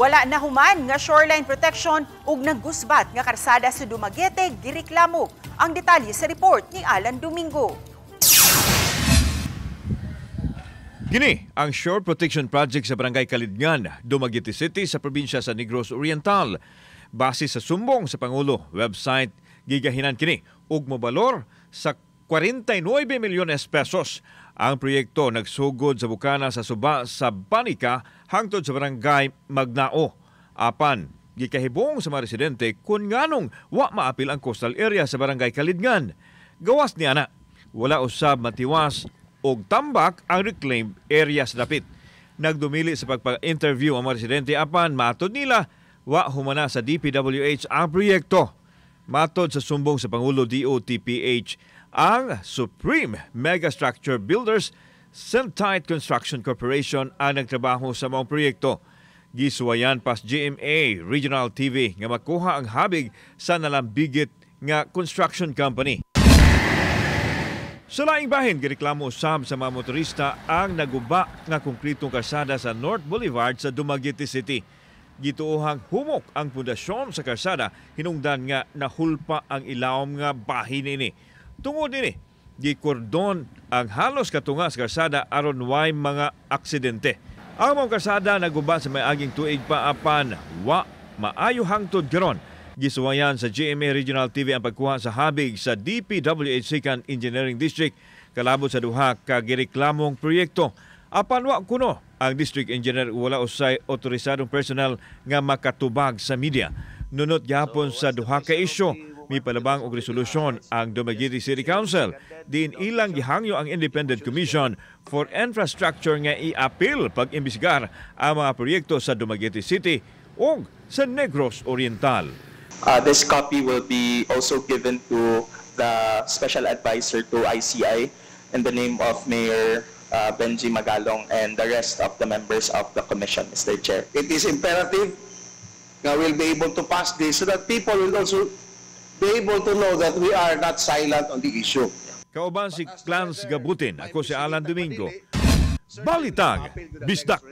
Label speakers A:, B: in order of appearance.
A: Wala na human nga shoreline protection ug naggusbat nga karsada sa Dumaguete gireklamo. Ang detalye sa report ni Alan Domingo.
B: Kini ang Shore Protection Project sa Barangay Kalidngan, Dumaguete City sa probinsya sa Negros Oriental. Base sa sumbong sa Pangulo website, gigahinan kini ug mobalor sa 49 milyones pesos. Ang proyekto nagsugod sa bukana sa Suba sa Banica hangtod sa Barangay Magnao. Apan, gikahibong sa mga residente kung nganong wa maapil ang coastal area sa Barangay Kalidngan. Gawas ni ana, wala usab matiwas og tambak ang reclaimed area sa dapit. Nagdumili sa pagpa-interview ang mga residente apan matod nila wa humana sa DPWH ang proyekto. Matod sa sumbong sa Pangulo DOTPH, ang Supreme Megastructure Builders Centite Construction Corporation ang nagtrabaho sa mga proyekto. Gisuwayan pas GMA Regional TV nga makuha ang habig sa nalambigit nga construction company. Sa laing bahin, gireklamo usab sa mga motorista ang naguba nga konkretong karsada sa North Boulevard sa Dumaguete City. Gituohang humok ang pundasyon sa karsada, hinungdan nga nahulpa ang ilawom nga bahin ini. Tungod ini, gikordon ang halos katunga sa karsada aron way mga aksidente. Ang mga karsada naguba sa may aging tuig pa apan wa maayo hangtod karon. Gisuwayan sa GMA Regional TV ang pagkuha sa habig sa DPWH Second Engineering District kalabot sa duha ka gireklamong proyekto. Apan wa kuno ang district engineer wala usay otorisadong personnel nga makatubag sa media. Nunot gyapon sa duha ka isyu, may palabang og resolusyon ang Dumaguete City Council. Diin ilang gihangyo ang Independent Commission for Infrastructure nga i-apil pag-imbestigar ang mga proyekto sa Dumaguete City o sa Negros Oriental.
C: This copy will be also given to the Special Advisor to ICI in the name of Mayor Benji Magalong and the rest of the members of the Commission, Mr. Chair.
D: It is imperative that we'll be able to pass this so that people will also be able to know that we are not silent on the issue.
B: Kauban si Clarence Gabutin, ako si Alan Domingo. Balitag, Bisdak.